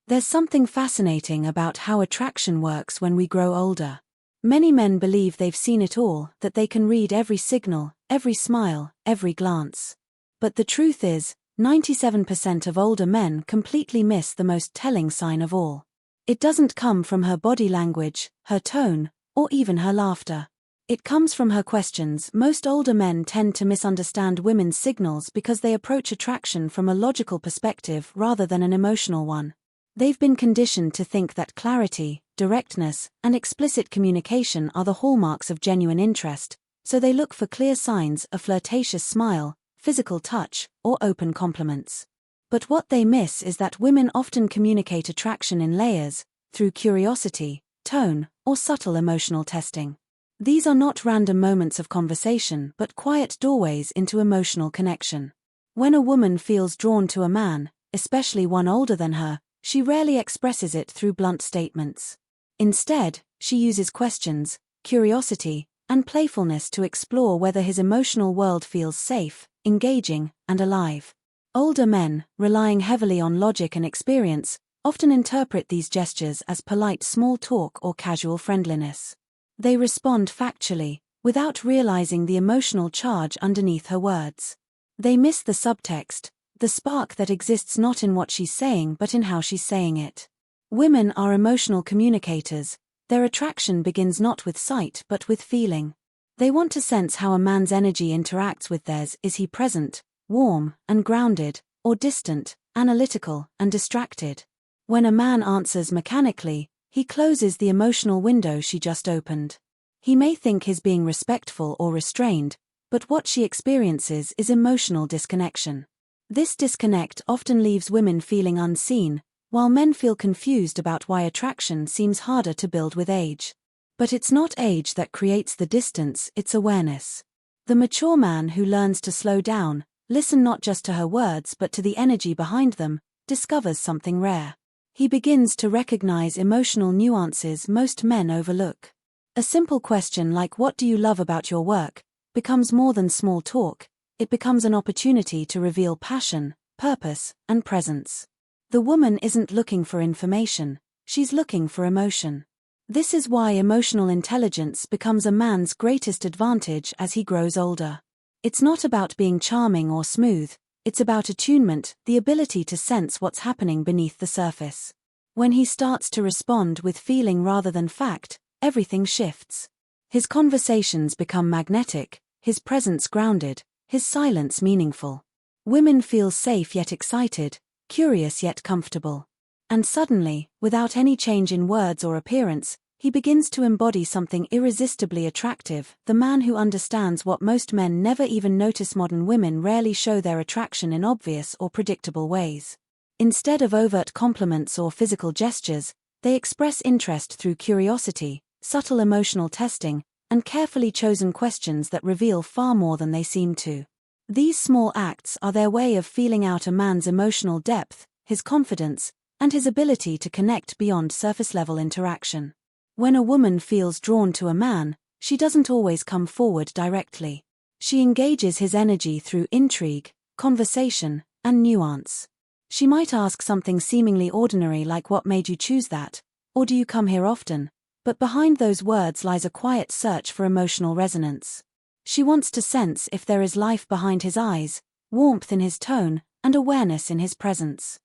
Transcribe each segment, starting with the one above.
There's something fascinating about how attraction works when we grow older. Many men believe they've seen it all, that they can read every signal, every smile, every glance. But the truth is, 97% of older men completely miss the most telling sign of all. It doesn't come from her body language, her tone, or even her laughter. It comes from her questions. Most older men tend to misunderstand women's signals because they approach attraction from a logical perspective rather than an emotional one. They've been conditioned to think that clarity, directness, and explicit communication are the hallmarks of genuine interest, so they look for clear signs, a flirtatious smile, physical touch, or open compliments. But what they miss is that women often communicate attraction in layers, through curiosity, tone, or subtle emotional testing. These are not random moments of conversation but quiet doorways into emotional connection. When a woman feels drawn to a man, especially one older than her, she rarely expresses it through blunt statements. Instead, she uses questions, curiosity, and playfulness to explore whether his emotional world feels safe, engaging, and alive. Older men, relying heavily on logic and experience, often interpret these gestures as polite small talk or casual friendliness. They respond factually, without realizing the emotional charge underneath her words. They miss the subtext, the spark that exists not in what she's saying but in how she's saying it. Women are emotional communicators. Their attraction begins not with sight but with feeling. They want to sense how a man's energy interacts with theirs. Is he present, warm, and grounded, or distant, analytical, and distracted? When a man answers mechanically, he closes the emotional window she just opened. He may think he's being respectful or restrained, but what she experiences is emotional disconnection. This disconnect often leaves women feeling unseen, while men feel confused about why attraction seems harder to build with age. But it's not age that creates the distance, it's awareness. The mature man who learns to slow down, listen not just to her words but to the energy behind them, discovers something rare. He begins to recognize emotional nuances most men overlook. A simple question like "What do you love about your work?" becomes more than small talk. It becomes an opportunity to reveal passion, purpose, and presence. The woman isn't looking for information, she's looking for emotion. This is why emotional intelligence becomes a man's greatest advantage as he grows older. It's not about being charming or smooth, it's about attunement, the ability to sense what's happening beneath the surface. When he starts to respond with feeling rather than fact, everything shifts. His conversations become magnetic, his presence grounded, his silence meaningful. Women feel safe yet excited, curious yet comfortable. And suddenly, without any change in words or appearance, he begins to embody something irresistibly attractive, the man who understands what most men never even notice. Modern women rarely show their attraction in obvious or predictable ways. Instead of overt compliments or physical gestures, they express interest through curiosity, subtle emotional testing, and carefully chosen questions that reveal far more than they seem to. These small acts are their way of feeling out a man's emotional depth, his confidence, and his ability to connect beyond surface-level interaction. When a woman feels drawn to a man, she doesn't always come forward directly. She engages his energy through intrigue, conversation, and nuance. She might ask something seemingly ordinary like "What made you choose that?" or "Do you come here often?" But behind those words lies a quiet search for emotional resonance. She wants to sense if there is life behind his eyes, warmth in his tone, and awareness in his presence.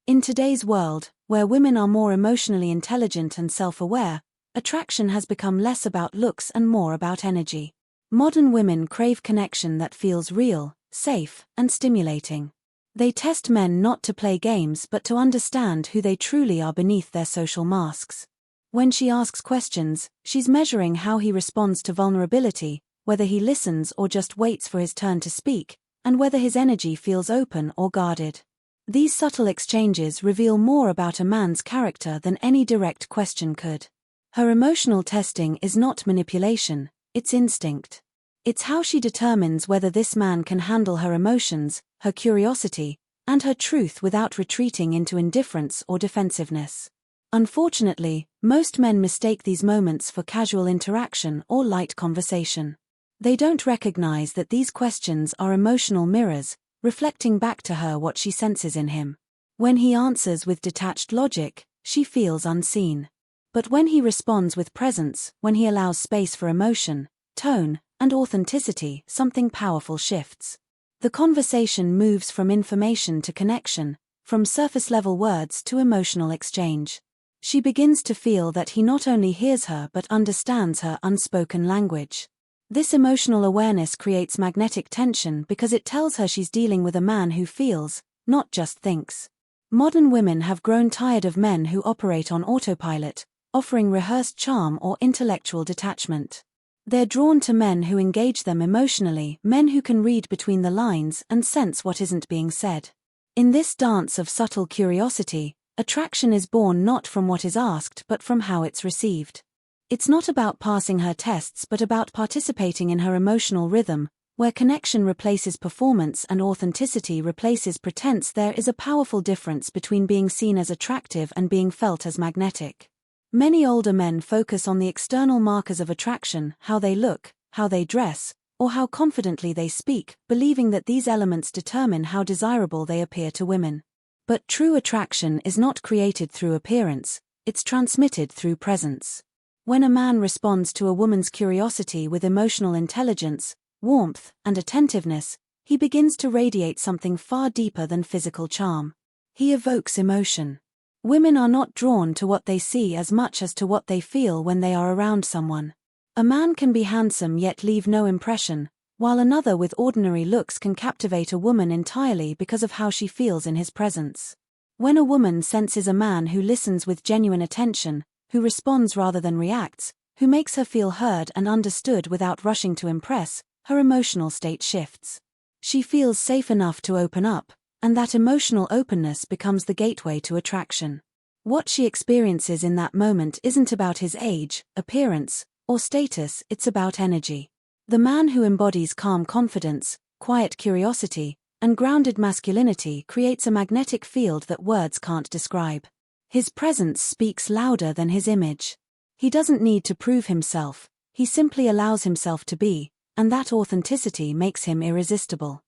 In today's world, where women are more emotionally intelligent and self-aware, attraction has become less about looks and more about energy. Modern women crave connection that feels real, safe, and stimulating. They test men not to play games but to understand who they truly are beneath their social masks. When she asks questions, she's measuring how he responds to vulnerability, whether he listens or just waits for his turn to speak, and whether his energy feels open or guarded. These subtle exchanges reveal more about a man's character than any direct question could. Her emotional testing is not manipulation, it's instinct. It's how she determines whether this man can handle her emotions, her curiosity, and her truth without retreating into indifference or defensiveness. Unfortunately, most men mistake these moments for casual interaction or light conversation. They don't recognize that these questions are emotional mirrors, reflecting back to her what she senses in him. When he answers with detached logic, she feels unseen. But when he responds with presence, when he allows space for emotion, tone, and authenticity, something powerful shifts. The conversation moves from information to connection, from surface-level words to emotional exchange. She begins to feel that he not only hears her but understands her unspoken language. This emotional awareness creates magnetic tension because it tells her she's dealing with a man who feels, not just thinks. Modern women have grown tired of men who operate on autopilot, offering rehearsed charm or intellectual detachment. They're drawn to men who engage them emotionally, men who can read between the lines and sense what isn't being said. In this dance of subtle curiosity, attraction is born not from what is asked but from how it's received. It's not about passing her tests but about participating in her emotional rhythm, where connection replaces performance and authenticity replaces pretense. There is a powerful difference between being seen as attractive and being felt as magnetic. Many older men focus on the external markers of attraction, how they look, how they dress, or how confidently they speak, believing that these elements determine how desirable they appear to women. But true attraction is not created through appearance, it's transmitted through presence. When a man responds to a woman's curiosity with emotional intelligence, warmth, and attentiveness, he begins to radiate something far deeper than physical charm. He evokes emotion. Women are not drawn to what they see as much as to what they feel when they are around someone. A man can be handsome yet leave no impression, while another with ordinary looks can captivate a woman entirely because of how she feels in his presence. When a woman senses a man who listens with genuine attention, who responds rather than reacts, who makes her feel heard and understood without rushing to impress, her emotional state shifts. She feels safe enough to open up, and that emotional openness becomes the gateway to attraction. What she experiences in that moment isn't about his age, appearance, or status, it's about energy. The man who embodies calm confidence, quiet curiosity, and grounded masculinity creates a magnetic field that words can't describe. His presence speaks louder than his image. He doesn't need to prove himself, he simply allows himself to be, and that authenticity makes him irresistible.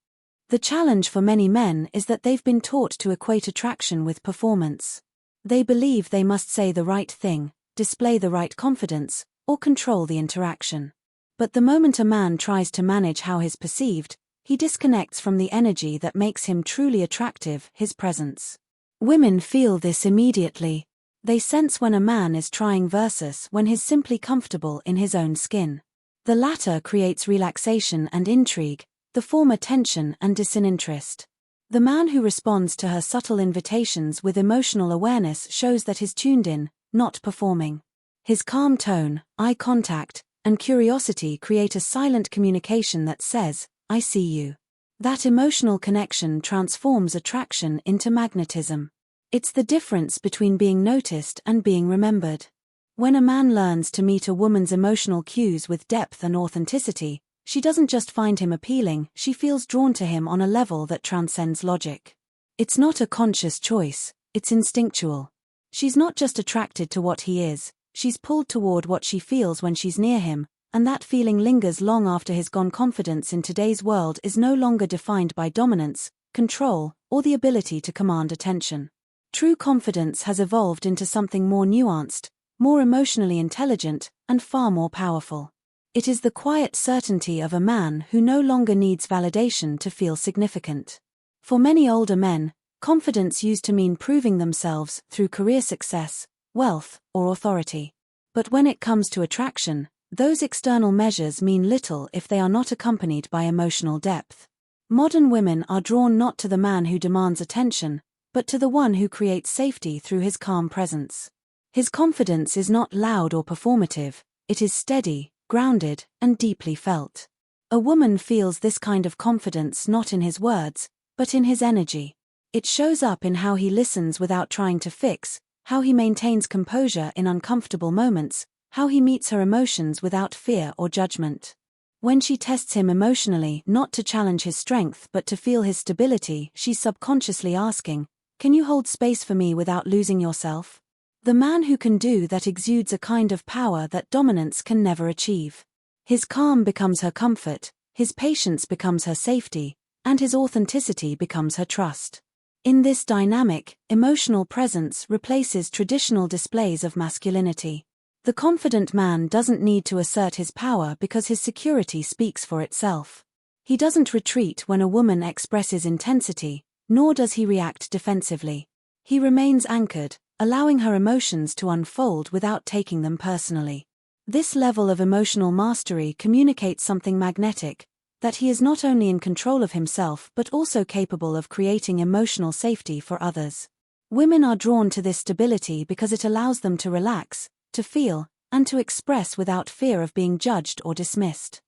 The challenge for many men is that they've been taught to equate attraction with performance. They believe they must say the right thing, display the right confidence, or control the interaction. But the moment a man tries to manage how he's perceived, he disconnects from the energy that makes him truly attractive, his presence. Women feel this immediately. They sense when a man is trying versus when he's simply comfortable in his own skin. The latter creates relaxation and intrigue, the former tension and disinterest. The man who responds to her subtle invitations with emotional awareness shows that he's tuned in, not performing. His calm tone, eye contact, and curiosity create a silent communication that says, "I see you." That emotional connection transforms attraction into magnetism. It's the difference between being noticed and being remembered. When a man learns to meet a woman's emotional cues with depth and authenticity, she doesn't just find him appealing, she feels drawn to him on a level that transcends logic. It's not a conscious choice, it's instinctual. She's not just attracted to what he is, she's pulled toward what she feels when she's near him, and that feeling lingers long after he's gone. Confidence in today's world is no longer defined by dominance, control, or the ability to command attention. True confidence has evolved into something more nuanced, more emotionally intelligent, and far more powerful. It is the quiet certainty of a man who no longer needs validation to feel significant. For many older men, confidence used to mean proving themselves through career success, wealth, or authority. But when it comes to attraction, those external measures mean little if they are not accompanied by emotional depth. Modern women are drawn not to the man who demands attention, but to the one who creates safety through his calm presence. His confidence is not loud or performative, it is steady, grounded, and deeply felt. A woman feels this kind of confidence not in his words, but in his energy. It shows up in how he listens without trying to fix, how he maintains composure in uncomfortable moments, how he meets her emotions without fear or judgment. When she tests him emotionally, not to challenge his strength but to feel his stability, she's subconsciously asking, "Can you hold space for me without losing yourself?" The man who can do that exudes a kind of power that dominance can never achieve. His calm becomes her comfort, his patience becomes her safety, and his authenticity becomes her trust. In this dynamic, emotional presence replaces traditional displays of masculinity. The confident man doesn't need to assert his power because his security speaks for itself. He doesn't retreat when a woman expresses intensity, nor does he react defensively. He remains anchored, allowing her emotions to unfold without taking them personally. This level of emotional mastery communicates something magnetic, that he is not only in control of himself but also capable of creating emotional safety for others. Women are drawn to this stability because it allows them to relax, to feel, and to express without fear of being judged or dismissed.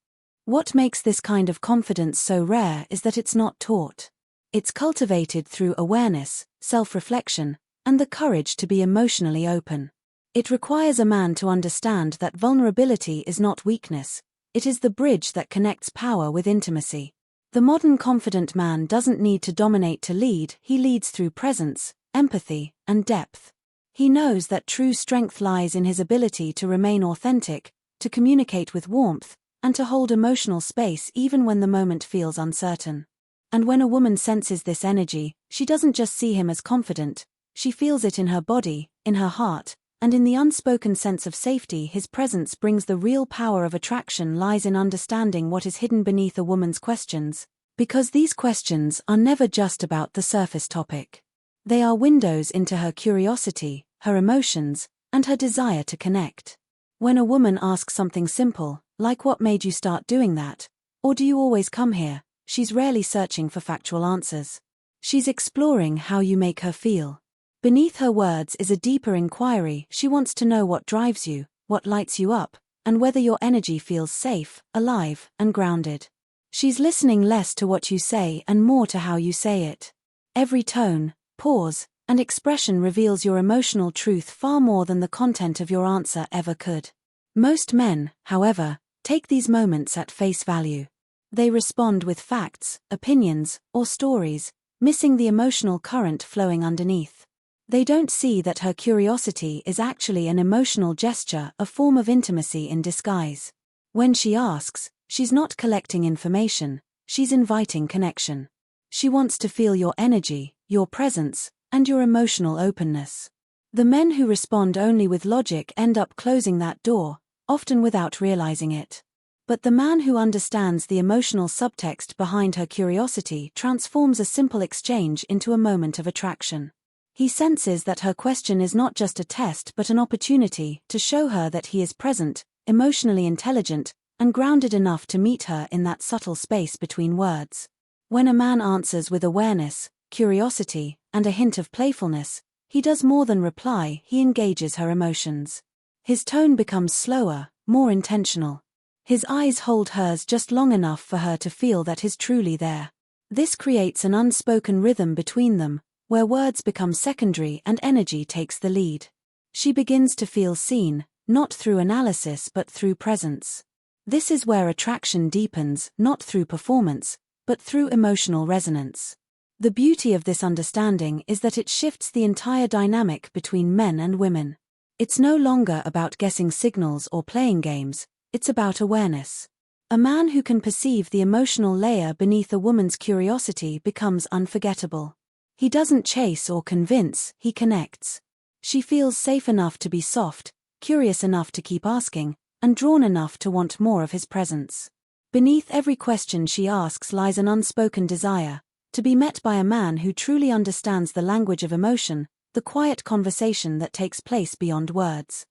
What makes this kind of confidence so rare is that it's not taught. It's cultivated through awareness, self-reflection, and the courage to be emotionally open. It requires a man to understand that vulnerability is not weakness, it is the bridge that connects power with intimacy. The modern confident man doesn't need to dominate to lead, he leads through presence, empathy, and depth. He knows that true strength lies in his ability to remain authentic, to communicate with warmth, and to hold emotional space even when the moment feels uncertain. And when a woman senses this energy, she doesn't just see him as confident, she feels it in her body, in her heart, and in the unspoken sense of safety his presence brings. The real power of attraction lies in understanding what is hidden beneath a woman's questions, because these questions are never just about the surface topic. They are windows into her curiosity, her emotions, and her desire to connect. When a woman asks something simple, like "What made you start doing that?" or "Do you always come here?" she's rarely searching for factual answers. She's exploring how you make her feel. Beneath her words is a deeper inquiry. She wants to know what drives you, what lights you up, and whether your energy feels safe, alive, and grounded. She's listening less to what you say and more to how you say it. Every tone, pause, and expression reveals your emotional truth far more than the content of your answer ever could. Most men, however, take these moments at face value. They respond with facts, opinions, or stories, missing the emotional current flowing underneath. They don't see that her curiosity is actually an emotional gesture, a form of intimacy in disguise. When she asks, she's not collecting information, she's inviting connection. She wants to feel your energy, your presence, and your emotional openness. The men who respond only with logic end up closing that door, often without realizing it. But the man who understands the emotional subtext behind her curiosity transforms a simple exchange into a moment of attraction. He senses that her question is not just a test but an opportunity to show her that he is present, emotionally intelligent, and grounded enough to meet her in that subtle space between words. When a man answers with awareness, curiosity, and a hint of playfulness, he does more than reply, he engages her emotions. His tone becomes slower, more intentional. His eyes hold hers just long enough for her to feel that he's truly there. This creates an unspoken rhythm between them, where words become secondary and energy takes the lead. She begins to feel seen, not through analysis but through presence. This is where attraction deepens, not through performance, but through emotional resonance. The beauty of this understanding is that it shifts the entire dynamic between men and women. It's no longer about guessing signals or playing games, it's about awareness. A man who can perceive the emotional layer beneath a woman's curiosity becomes unforgettable. He doesn't chase or convince, he connects. She feels safe enough to be soft, curious enough to keep asking, and drawn enough to want more of his presence. Beneath every question she asks lies an unspoken desire, to be met by a man who truly understands the language of emotion, the quiet conversation that takes place beyond words.